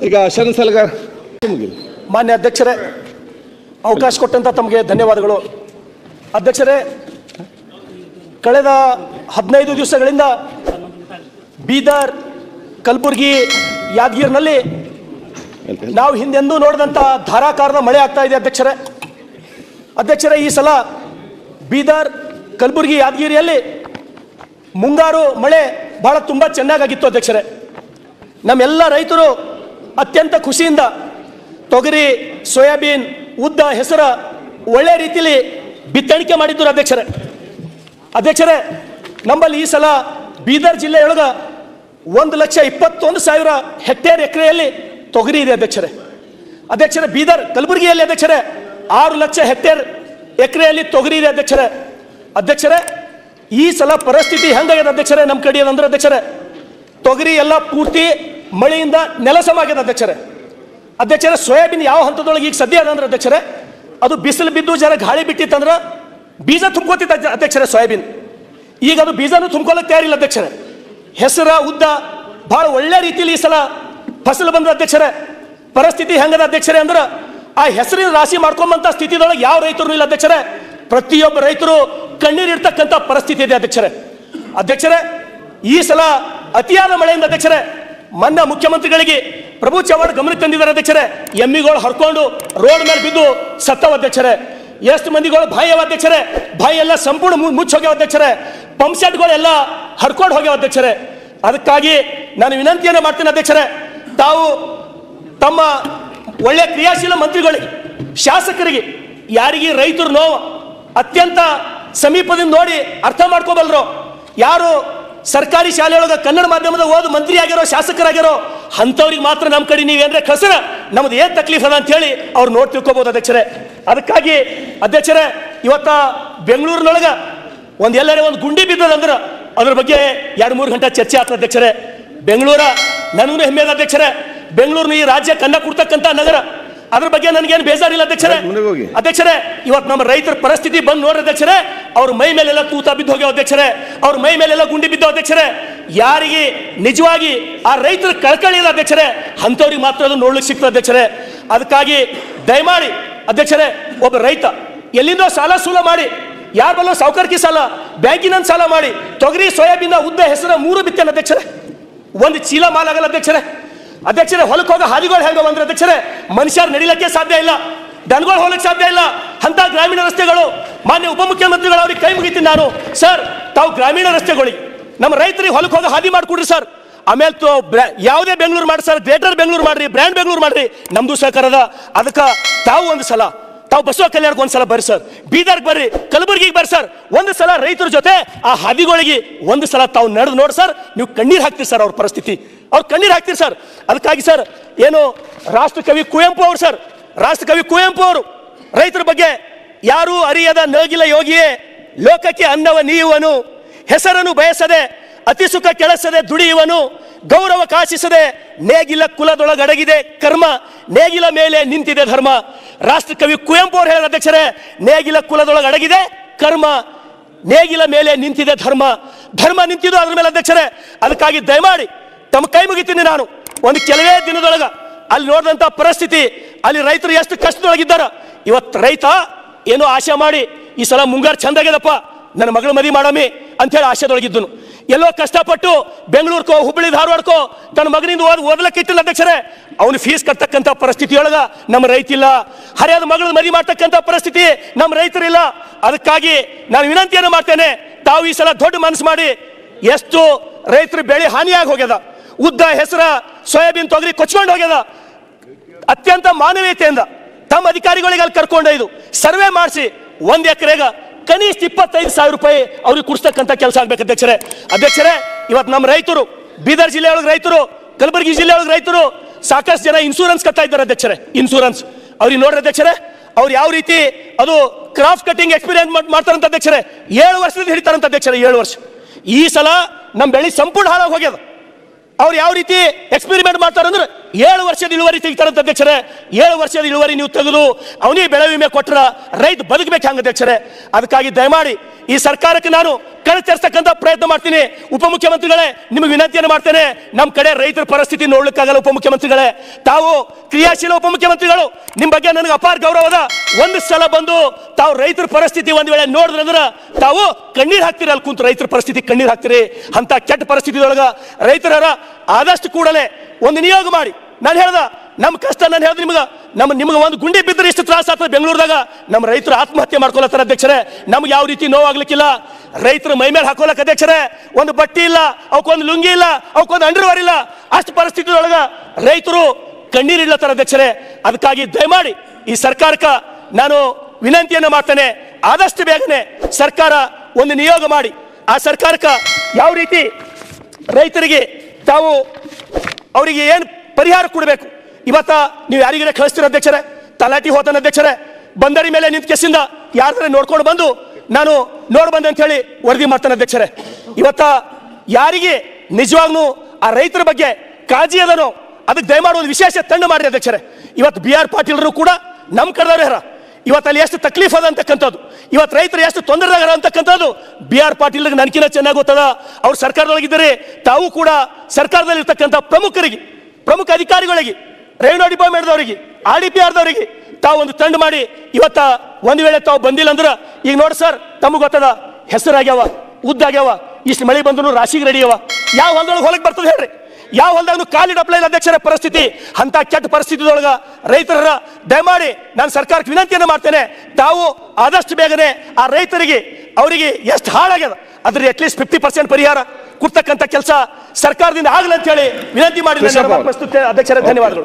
ಈಗ ಶರಣ ಸಲಗಾರ್. ಮಾನ್ಯ ಅಧ್ಯಕ್ಷರೇ, ಅವಕಾಶ ಕೊಟ್ಟಂತ ತಮಗೆ ಧನ್ಯವಾದಗಳು. ಅಧ್ಯಕ್ಷರೇ, ಕಳೆದ 15 ದಿವಸಗಳಿಂದ ಬೀದರ್, ಕಲಬುರಗಿ, ಯಾದಗಿರಿನಲ್ಲಿ ನಾವು ಹಿಂದೆಂದೂ ನೋಡಿದಂಥ ಧಾರಾಕಾರದ ಮಳೆ ಆಗ್ತಾ ಇದೆ ಅಧ್ಯಕ್ಷರೇ. ಈ ಸಲ ಬೀದರ್, ಕಲಬುರಗಿ, ಯಾದಗಿರಿಯಲ್ಲಿ ಮುಂಗಾರು ಮಳೆ ಬಹಳ ತುಂಬ ಚೆನ್ನಾಗಿತ್ತು ಅಧ್ಯಕ್ಷರೇ. ನಮ್ಮೆಲ್ಲ ರೈತರು ಅತ್ಯಂತ ಖುಷಿಯಿಂದ ತೊಗರಿ, ಸೋಯಾಬೀನ್, ಉದ್ದ, ಹೆಸರ ಒಳ್ಳೆ ರೀತಿಯಲ್ಲಿ ಬಿತ್ತಣಿಕೆ ಮಾಡಿದ್ರು ಅಧ್ಯಕ್ಷರೇ. ನಮ್ಮಲ್ಲಿ ಈ ಸಲ ಬೀದರ್ ಜಿಲ್ಲೆಯೊಳಗ 1,21,000 ಹೆಕ್ಟೇರ್ ಎಕರೆಯಲ್ಲಿ ತೊಗರಿ ಇದೆ ಅಧ್ಯಕ್ಷರೇ. ಬೀದರ್, ಕಲಬುರಗಿಯಲ್ಲಿ ಅಧ್ಯಕ್ಷರೇ 6 ಲಕ್ಷ ಹೆಕ್ಟೇರ್ ಎಕರೆಯಲ್ಲಿ ತೊಗರಿ ಇದೆ ಅಧ್ಯಕ್ಷರೇ. ಈ ಸಲ ಪರಿಸ್ಥಿತಿ ಹೆಂಗಾಗಿದೆ ಅಧ್ಯಕ್ಷರೇ ನಮ್ಮ ಕಡೆ ಅಂದ್ರೆ ಅಧ್ಯಕ್ಷರೇ, ತೊಗರಿ ಎಲ್ಲ ಪೂರ್ತಿ ಮಳೆಯಿಂದ ನೆಲಸಮಾಗಿದೆ ಅಧ್ಯಕ್ಷರೇ. ಸೋಯಾಬೀನ್ ಯಾವ ಹಂತದೊಳಗೆ ಈಗ ಸದ್ಯ ಅದಂದ್ರೆ ಅಧ್ಯಕ್ಷರೇ, ಅದು ಬಿಸಿಲು ಬಿದ್ದು ಜರ ಗಾಳಿ ಬಿಟ್ಟಿತ್ತಂದ್ರೆ ಬೀಜ ತುಂಬ್ಕೋತಿತ್ತು ಅಧ್ಯಕ್ಷರೇ ಸೋಯಾಬೀನ್. ಈಗ ಅದು ಬೀಜನೂ ತುಂಬ್ಕೊಳ್ಳೋಕೆ ತಯಾರಿಲ್ಲ ಅಧ್ಯಕ್ಷರೇ. ಹೆಸರ, ಉದ್ದ ಬಹಳ ಒಳ್ಳೆ ರೀತಿಯಲ್ಲಿ ಈ ಸಲ ಫಸಲು ಬಂದ ಅಧ್ಯಕ್ಷರೇ. ಪರಿಸ್ಥಿತಿ ಹೆಂಗದ ಅಧ್ಯಕ್ಷರೇ ಅಂದ್ರೆ, ಆ ಹೆಸರಿನ ರಾಶಿ ಮಾಡ್ಕೊಂಬಂತ ಸ್ಥಿತಿದೊಳಗೆ ಯಾವ ರೈತರು ಇಲ್ಲ ಅಧ್ಯಕ್ಷರೇ. ಪ್ರತಿಯೊಬ್ಬ ರೈತರು ಕಣ್ಣೀರಿಡ್ತಕ್ಕಂಥ ಪರಿಸ್ಥಿತಿ ಇದೆ ಅಧ್ಯಕ್ಷರೇ. ಈ ಸಲ ಅತಿಯಾದ ಮಳೆಯಿಂದ ಅಧ್ಯಕ್ಷರೇ, ಮೊನ್ನೆ ಮುಖ್ಯಮಂತ್ರಿಗಳಿಗೆ ಪ್ರಭು ಚವ್ಹಾಣ್ ಗಮನಕ್ಕೆ ತಂದಿದ್ದಾರೆ ಅಧ್ಯಕ್ಷರೇ. ಎಮ್ಮಿಗಳು ಹರ್ಕೊಂಡು ರೋಡ್ ಮೇಲೆ ಬಿದ್ದು ಸತ್ತವ ಅಧ್ಯಕ್ಷರೇ. ಎಷ್ಟು ಮಂದಿಗಳು ಬಾಯವ ಅಧ್ಯಕ್ಷರೇ, ಬಾಯಿ ಎಲ್ಲ ಸಂಪೂರ್ಣ ಮುಚ್ಚಿ ಹೋಗ್ಯಾವ ಅಧ್ಯಕ್ಷರೇ. ಪಂಪ್ ಸೆಟ್ಗಳೆಲ್ಲ ಹರ್ಕೊಂಡು ಹೋಗ್ಯಾವ ಅಧ್ಯಕ್ಷರೇ. ಅದಕ್ಕಾಗಿ ನಾನು ವಿನಂತಿಯನ್ನು ಮಾಡ್ತೇನೆ ಅಧ್ಯಕ್ಷರೇ, ತಾವು ತಮ್ಮ ಒಳ್ಳೆ ಕ್ರಿಯಾಶೀಲ ಮಂತ್ರಿಗಳಿಗೆ, ಶಾಸಕರಿಗೆ, ಯಾರಿಗೆ ರೈತರು ನೋವು ಅತ್ಯಂತ ಸಮೀಪದಿಂದ ನೋಡಿ ಅರ್ಥ ಮಾಡ್ಕೋಬಲ್ರು, ಯಾರು ಸರ್ಕಾರಿ ಶಾಲೆಯೊಳಗೆ ಕನ್ನಡ ಮಾಧ್ಯಮದ ಓದು ಮಂತ್ರಿ ಆಗಿರೋ, ಶಾಸಕರಾಗಿರೋ ಅಂಥವ್ರಿಗೆ ಮಾತ್ರ ನಮ್ಮ ಕಡೆ ನೀವೇನ್ರೆ ಕಸರ ನಮ್ದು ಏನು ತಕ್ಲೀಫ್ ಅದ ಅಂತ ಹೇಳಿ ಅವ್ರು ನೋಡಿ ತಿಳ್ಕೊಬೋದು ಅಧ್ಯಕ್ಷರೇ. ಅದಕ್ಕಾಗಿ ಅಧ್ಯಕ್ಷರೇ, ಇವತ್ತ ಬೆಂಗಳೂರಿನೊಳಗೆ ಎಲ್ಲರೇ ಒಂದು ಗುಂಡಿ ಬಿದ್ದದಂದ್ರೆ ಅದ್ರ ಬಗ್ಗೆ 2-3 ಗಂಟೆ ಚರ್ಚೆ ಆಗ್ತದೆ ಅಧ್ಯಕ್ಷರೇ. ಬೆಂಗಳೂರ ನನಗೂ ಹೆಮ್ಮೆ ಅದ ಅಧ್ಯಕ್ಷರೇ. ಬೆಂಗಳೂರಿನ ಈ ರಾಜ್ಯ ಕನ್ನ ಕೊಡ್ತಕ್ಕಂಥ ನಗರ, ಅದ್ರ ಬಗ್ಗೆ ನನಗೇನು ಬೇಜಾರಿಲ್ಲ ಅಧ್ಯಕ್ಷರೇ. ಇವತ್ತು ನಮ್ಮ ರೈತರ ಪರಿಸ್ಥಿತಿ ಬಂದು ನೋಡ್ರಿ ಅಧ್ಯಕ್ಷರೇ, ಅವ್ರ ಮೈ ಮೇಲೆಲ್ಲ ತೂತ ಬಿದ್ದು ಹೋಗ್ಯಾವ ಅಧ್ಯಕ್ಷರೇ, ಅವ್ರ ಮೈ ಮೇಲೆಲ್ಲ ಗುಂಡಿ ಬಿದ್ದು ಅಧ್ಯಕ್ಷರೇ. ಯಾರಿಗೆ ನಿಜವಾಗಿ ಆ ರೈತರ ಕಳ್ಕಳಿ ಇಲ್ಲ ಅಧ್ಯಕ್ಷರೇ, ಅಂಥವ್ರಿಗೆ ಮಾತ್ರ ಅದು ನೋಡ್ಲಿಕ್ಕೆ ಸಿಗ್ತದೆ ಅಧ್ಯಕ್ಷರೇ. ಅದಕ್ಕಾಗಿ ದಯಮಾಡಿ ಅಧ್ಯಕ್ಷರೇ, ಒಬ್ಬ ರೈತ ಎಲ್ಲಿಂದೋ ಸಾಲ ಸೂಲ ಮಾಡಿ, ಯಾರ ಬಲ್ಲೋ ಸಾವುಕಾರಿಕೆ ಸಾಲ, ಬ್ಯಾಂಕಿನ ಸಾಲ ಮಾಡಿ ತೊಗರಿ, ಸೋಯಾಬೀನ್, ಉದ್ದ, ಹೆಸರ 3 ಬಿತ್ತೇನೆ ಅಧ್ಯಕ್ಷರೇ. ಒಂದು ಚೀಲ ಮಾಲಾಗಲ್ಲ ಅಧ್ಯಕ್ಷರೇ. ಹೊಲಕ್ಕೆ ಹೋಗೋ ಹಾದಿಗಳು ಹೆಂಗ ಬಂದ್ರೆ ಅಧ್ಯಕ್ಷರೇ, ಮನುಷ್ಯರು ನಡಿಲಿಕ್ಕೆ ಸಾಧ್ಯ ಇಲ್ಲ, ದನಗಳು ಹೋಗಲಿಕ್ಕೆ ಸಾಧ್ಯ ಇಲ್ಲ. ಅಂತ ಗ್ರಾಮೀಣ ರಸ್ತೆಗಳು ಮಾನ್ಯ ಉಪಮುಖ್ಯಮಂತ್ರಿಗಳು ಅವ್ರಿಗೆ ಕೈ ಮುಗಿತೀನಿ ನಾನು. ಸರ್, ತಾವು ಗ್ರಾಮೀಣ ರಸ್ತೆಗಳಿಗೆ ನಮ್ಮ ರೈತರಿಗೆ ಹೊಲಕ್ಕೆ ಹೋಗೋ ಹಾದಿ ಮಾಡಿಕೊಡ್ರಿ ಸರ್. ಆಮೇಲೆ ಯಾವುದೇ ಬೆಂಗಳೂರು ಮಾಡಿ ಸರ್, ಗ್ರೇಟರ್ ಬೆಂಗಳೂರು ಮಾಡ್ರಿ, ಬ್ರ್ಯಾಂಡ್ ಬೆಂಗಳೂರು ಮಾಡ್ರಿ, ನಮ್ದು ಸಹಕಾರದ. ಅದಕ್ಕೆ ತಾವು ಒಂದು ಸಲ ಬಸವ ಕಲ್ಯಾಣಕ್ಕೆ ಒಂದ್ಸಲ ಬರ್ರಿ ಸರ್, ಬೀದರ್ಗೆ ಬರ್ರಿ, ಕಲಬುರಗಿಗೆ ಬರ್ರಿ ಸರ್. ಒಂದು ಸಲ ರೈತರ ಜೊತೆ ಆ ಹಾದಿಗಳಿಗೆ ಒಂದು ಸಲ ತಾವು ನಡೆದು ನೋಡಿ ಸರ್, ನೀವು ಕಣ್ಣೀರು ಹಾಕ್ತೀರಿ ಸರ್. ಅವ್ರ ಪರಿಸ್ಥಿತಿ ಅವ್ರು ಕಣ್ಣೀರು ಹಾಕ್ತೀರಿ ಸರ್. ಅದಕ್ಕಾಗಿ ಸರ್, ಏನು ರಾಷ್ಟ್ರಕವಿ ಕುವೆಂಪು ಅವರು ಸರ್, ರಾಷ್ಟ್ರಕವಿ ಕುವೆಂಪು ಅವರು ರೈತರ ಬಗ್ಗೆ, ಯಾರು ಅರಿಯದ ನೇಗಿಲ ಯೋಗಿಯೇ ಲೋಕಕ್ಕೆ ಅನ್ನವ ನೀಯುವನು, ಹೆಸರನ್ನು ಬಯಸದೆ ಅತಿ ಸುಖ ಕೆಳಸದೆ ದುಡಿಯುವನು, ಗೌರವ ಕಾಶಿಸದೆ ನೇಗಿಲ ಕುಲದೊಳಗಡಗಿದೆ ಕರ್ಮ, ನೇಗಿಲ ಮೇಲೆ ನಿಂತಿದೆ ಧರ್ಮ. ರಾಷ್ಟ್ರಕವಿ ಕುವೆಂಪು ಅವರು ಹೇಳಿದ ಅಧ್ಯಕ್ಷರೇ, ನೇಗಿಲ ಕುಲದೊಳಗಡಗಿದೆ ಕರ್ಮ, ನೇಗಿಲ ಮೇಲೆ ನಿಂತಿದೆ ಧರ್ಮ. ಧರ್ಮ ನಿಂತಿದ್ದು ಅದ್ರ ಮೇಲೆ ಅಧ್ಯಕ್ಷರೇ. ಅದಕ್ಕಾಗಿ ದಯಮಾಡಿ ತಮ್ಮ ಕೈ ಮುಗಿತೀನಿ ನಾನು. ಒಂದು ಕೆಲವೇ ದಿನದೊಳಗ ಅಲ್ಲಿ ನೋಡಿದಂಥ ಪರಿಸ್ಥಿತಿ, ಅಲ್ಲಿ ರೈತರು ಎಷ್ಟು ಕಷ್ಟದೊಳಗಿದ್ದಾರ. ಇವತ್ತು ರೈತ ಏನೋ ಆಶೆ ಮಾಡಿ ಈ ಸಲ ಮುಂಗಾರು ಚಂದಾಗ್ಯದಪ್ಪ, ನನ್ನ ಮಗಳ ಮದುವೆ ಮಾಡಮಿ ಅಂತೇಳಿ ಆಶೆದೊಳಗಿದ್ದನು. ಎಲ್ಲೋ ಕಷ್ಟಪಟ್ಟು ಬೆಂಗಳೂರ್ಕೋ, ಹುಬ್ಬಳ್ಳಿ, ಧಾರವಾಡಕ್ಕೋ ತನ್ನ ಮಗನಿಂದ ಓದಲಿಕ್ಕೆ ಇಟ್ಟಿಲ್ಲ ಅಧ್ಯಕ್ಷರೇ. ಅವನು ಫೀಸ್ ಕಟ್ಟತಕ್ಕಂಥ ಪರಿಸ್ಥಿತಿಯೊಳಗ ನಮ್ಮ ರೈತಿಲ್ಲ. ಹರಿಯಾದ ಮಗಳ ಮದುವೆ ಮಾಡ್ತಕ್ಕಂಥ ಪರಿಸ್ಥಿತಿ ನಮ್ಮ ರೈತರಿಲ್ಲ. ಅದಕ್ಕಾಗಿ ನಾನು ವಿನಂತಿಯನ್ನು ಮಾಡ್ತೇನೆ, ತಾವು ಈ ಸಲ ದೊಡ್ಡ ಮನಸ್ಸು ಮಾಡಿ, ಎಷ್ಟು ರೈತರು ಬೆಳೆ ಹಾನಿಯಾಗಿ ಹೋಗ್ಯದ, ಉದ್ದ, ಹೆಸರ, ಸೋಯಾಬೀನ್, ತೊಗರಿ ಕೊಚ್ಕೊಂಡು ಹೋಗ್ಯದ. ಅತ್ಯಂತ ಮಾನವೀಯತೆಯಿಂದ ತಮ್ಮ ಅಧಿಕಾರಿಗಳಿಗೆ ಅಲ್ಲಿ ಕರ್ಕೊಂಡೊಯ್ದು ಸರ್ವೆ ಮಾಡಿಸಿ 1 ಎಕರೆಗೆ ಕನಿಷ್ಠ 25,000 ರೂಪಾಯಿ ಅವ್ರಿಗೆ ಕೊಡಿಸ್ತಕ್ಕಂಥ ಕೆಲಸ ಆಗ್ಬೇಕು ಅಧ್ಯಕ್ಷರೇ. ಇವತ್ತು ನಮ್ಮ ರೈತರು, ಬೀದರ್ ಜಿಲ್ಲೆಯೊಳಗೆ ರೈತರು, ಕಲಬುರಗಿ ಜಿಲ್ಲೆಯೊಳಗೆ ರೈತರು ಸಾಕಷ್ಟು ಜನ ಇನ್ಶೂರೆನ್ಸ್ ಕಟ್ತಾ ಇದ್ದಾರೆ ಅಧ್ಯಕ್ಷರೇ. ಇನ್ಶೂರೆನ್ಸ್ ಅವ್ರಿಗೆ ನೋಡ್ರಿ ಅಧ್ಯಕ್ಷರೇ, ಅವ್ರು ಯಾವ ರೀತಿ ಅದು ಕ್ರಾಫ್ಟ್ ಕಟಿಂಗ್ ಎಕ್ಸ್ಪೀರಿಯನ್ಸ್ ಮಾಡ್ತಾರಂತ ಅಧ್ಯಕ್ಷರೇ. 7 ವರ್ಷದಿಂದ ಹಿಡಿತಾರಂತ ಅಧ್ಯಕ್ಷರೇ, 7 ವರ್ಷ. ಈ ಸಲ ನಮ್ಮ ಬೆಳೆ ಸಂಪೂರ್ಣ ಹಾಳಾಗಿ ಹೋಗ್ಯದ. ಅವ್ರು ಯಾವ ರೀತಿ ಎಕ್ಸ್ಪೆರಿಮೆಂಟ್ ಮಾಡ್ತಾರೆ ಅಂದ್ರೆ 7 ವರ್ಷದ ಇಳುವರಿ ತೆಗಿತಾರಂತ ಅಧ್ಯಕ್ಷರೇ. 7 ವರ್ಷದ ಇಳುವರಿ ನೀವು ತೆಗೆದು ಅವನಿಗೆ ಬೆಳೆ ವಿಮೆ ಕೊಟ್ಟರ ರೈತ ಬದುಕಬೇಕು ಹಂಗ ಅಧ್ಯಕ್ಷರೇ. ಅದಕ್ಕಾಗಿ ದಯಮಾಡಿ ಈ ಸರ್ಕಾರಕ್ಕೆ ನಾನು ಕಣತರಿಸತಕ್ಕಂಥ ಪ್ರಯತ್ನ ಮಾಡ್ತೀನಿ. ಉಪಮುಖ್ಯಮಂತ್ರಿಗಳೇ, ನಿಮಗೆ ವಿನಂತಿಯನ್ನು ಮಾಡ್ತೇನೆ, ನಮ್ಮ ಕಡೆ ರೈತರ ಪರಿಸ್ಥಿತಿ ನೋಡ್ಲಿಕ್ಕಾಗಲ್ಲ. ಉಪಮುಖ್ಯಮಂತ್ರಿಗಳೇ, ತಾವು ಕ್ರಿಯಾಶೀಲ ಉಪಮುಖ್ಯಮಂತ್ರಿಗಳು, ನಿಮ್ಮ ಬಗ್ಗೆ ನನಗೆ ಅಪಾರ ಗೌರವದ. ಒಂದು ಸಲ ಬಂದು ತಾವು ರೈತರ ಪರಿಸ್ಥಿತಿ ಒಂದ್ ವೇಳೆ ನೋಡಿದ್ರೆ ತಾವು ಕಣ್ಣೀರು ಹಾಕ್ತೀರಿ. ಅಲ್ಲಿ ಕುಂತು ರೈತರ ಪರಿಸ್ಥಿತಿ ಕಣ್ಣೀರು ಹಾಕ್ತೀರಿ. ಅಂತ ಕೆಟ್ಟ ಪರಿಸ್ಥಿತಿಯೊಳಗ ರೈತರ ಆದಷ್ಟು ಕೂಡಲೇ ಒಂದು ನಿಯೋಗ ಮಾಡಿ. ನಾನು ಹೇಳ್ದ ನಮ್ಮ ಕಷ್ಟ, ನಾನು ಹೇಳ್ದೆ ನಿಮ್ಗೆ ಒಂದು ಗುಂಡಿ ಬಿದ್ದರೆ ಇಷ್ಟು ತ್ರಾಸ ಆಗ್ತದೆ ಬೆಂಗಳೂರದಾಗ. ನಮ್ಮ ರೈತರು ಆತ್ಮಹತ್ಯೆ ಮಾಡ್ಕೊಳತ್ತಾರ ಅಧ್ಯಕ್ಷರೇ. ನಮ್ಗೆ ಯಾವ ರೀತಿ ನೋವಾಗ್ಲಿಕ್ಕಿಲ್ಲ. ರೈತರ ಮೈ ಮೇಲೆ ಹಾಕೋಲಕ್ ಅಧ್ಯಕ್ಷರೇ ಒಂದು ಬಟ್ಟೆ ಇಲ್ಲ, ಅವಕ್ಕೊಂದು ಲುಂಗಿ ಇಲ್ಲ, ಅವಕ್ಕೊಂದು ಅಂಡರ್ವೇರ್ ಇಲ್ಲ. ಅಷ್ಟು ಪರಿಸ್ಥಿತಿ ಒಳಗ ರೈತರು ಕಣ್ಣೀರಿಡ್ಲತ್ತಾರ ಅಧ್ಯಕ್ಷರೇ. ಅದಕ್ಕಾಗಿ ದಯಮಾಡಿ ಈ ಸರ್ಕಾರಕ್ಕೆ ನಾನು ವಿನಂತಿಯನ್ನು ಮಾಡ್ತೇನೆ, ಆದಷ್ಟು ಬೇಗನೆ ಸರ್ಕಾರ ಒಂದು ನಿಯೋಗ ಮಾಡಿ ಆ ಸರ್ಕಾರಕ್ಕೆ ಯಾವ ರೀತಿ ರೈತರಿಗೆ ತಾವು ಅವರಿಗೆ ಏನು ಪರಿಹಾರ ಕೊಡಬೇಕು. ಇವತ್ತ ನೀವು ಯಾರಿಗಾರ ಕಳಿಸ್ತೀರ ಅಧ್ಯಕ್ಷರೇ? ತಲಾಟಿ ಹೋತನ ಅಧ್ಯಕ್ಷರೇ, ಬಂದರಿ ಮೇಲೆ ನಿಂತ ಕೆಸಿಂದ ಯಾರ ನೋಡ್ಕೊಂಡು ಬಂದು ನಾನು ನೋಡ್ಬಂದೆ ಅಂತ ಹೇಳಿ ವರದಿ ಮಾಡ್ತಾನೆ ಅಧ್ಯಕ್ಷರೇ. ಇವತ್ತ ಯಾರಿಗೆ ನಿಜವಾಗ್ಲೂ ಆ ರೈತರ ಬಗ್ಗೆ ಕಾಳಜಿ ಅದನೋ ಅದಕ್ಕೆ ದಯಮಾಡಿ ಒಂದು ವಿಶೇಷ ತಂಡ ಮಾಡಿ ಅಧ್ಯಕ್ಷರೇ. ಇವತ್ತು BR ಪಾಟೀಲರು ಕೂಡ ನಮ್ಮ ಕಡೆದವ್ರು ಯಾರ ಇವತ್ತು ಅಲ್ಲಿ ಎಷ್ಟು ತಕ್ಲೀಫ್ ಅದ ಅಂತಕ್ಕಂಥದ್ದು, ಇವತ್ತು ರೈತರು ಎಷ್ಟು ತೊಂದರೆದಾಗರ ಅಂತಕ್ಕಂಥದ್ದು BR ಪಾಟೀಲ್ಗೆ ನನಗಿನ ಚೆನ್ನಾಗಿ ಗೊತ್ತದ. ಅವ್ರು ಸರ್ಕಾರದೊಳಗಿದ್ದರೆ ತಾವು ಕೂಡ ಸರ್ಕಾರದಲ್ಲಿ ಇರ್ತಕ್ಕಂಥ ಪ್ರಮುಖ ಅಧಿಕಾರಿಗಳಿಗೆ, ರೆವಿನ್ಯೂ ಡಿಪಾರ್ಟ್ಮೆಂಟ್ದವರಿಗೆ, RDPRದವರಿಗೆ ತಾವು ಒಂದು ತಂಡ ಮಾಡಿ ಇವತ್ತ ಒಂದು ವೇಳೆ ತಾವು ಬಂದಿಲ್ಲ ಅಂದ್ರೆ ಈಗ ನೋಡಿ ಸರ್, ತಮಗೆ ಗೊತ್ತದ ಹೆಸರಾಗ್ಯಾವ, ಉದ್ದಾಗ್ಯಾವ, ಇಷ್ಟು ಮಳೆ ಬಂದ್ರು ರಾಶಿಗೆ ರೆಡಿ ಅವ. ಯಾವ ಹೊಲದೊಳಗೆ ಹೊಲಕ್ಕೆ ಬರ್ತದೆ ಹೇಳ್ರಿ? ಯಾವ ಹೊಲದಾಗ ಕಾಲಿಡಪ್ಲೈ ಅಧ್ಯಕ್ಷರ ಪರಿಸ್ಥಿತಿ. ಅಂತ ಕೆಟ್ಟ ಪರಿಸ್ಥಿತಿದೊಳಗ ರೈತರ ದಯಮಾಡಿ ನಾನು ಸರ್ಕಾರಕ್ಕೆ ವಿನಂತಿಯನ್ನು ಮಾಡ್ತೇನೆ, ತಾವು ಆದಷ್ಟು ಬೇಗನೆ ಆ ರೈತರಿಗೆ ಅವರಿಗೆ ಎಷ್ಟು ಹಾಳಾಗ್ಯದ ಅದ್ರ ಅಟ್ಲೀಸ್ಟ್ 50% ಪರಿಹಾರ ಕೊಡ್ತಕ್ಕಂಥ ಕೆಲಸ ಸರ್ಕಾರದಿಂದ ಆಗಲಿ ಅಂತ ಹೇಳಿ ವಿನಂತಿ ಮಾಡಿ. ಅಧ್ಯಕ್ಷರ ಧನ್ಯವಾದಗಳು.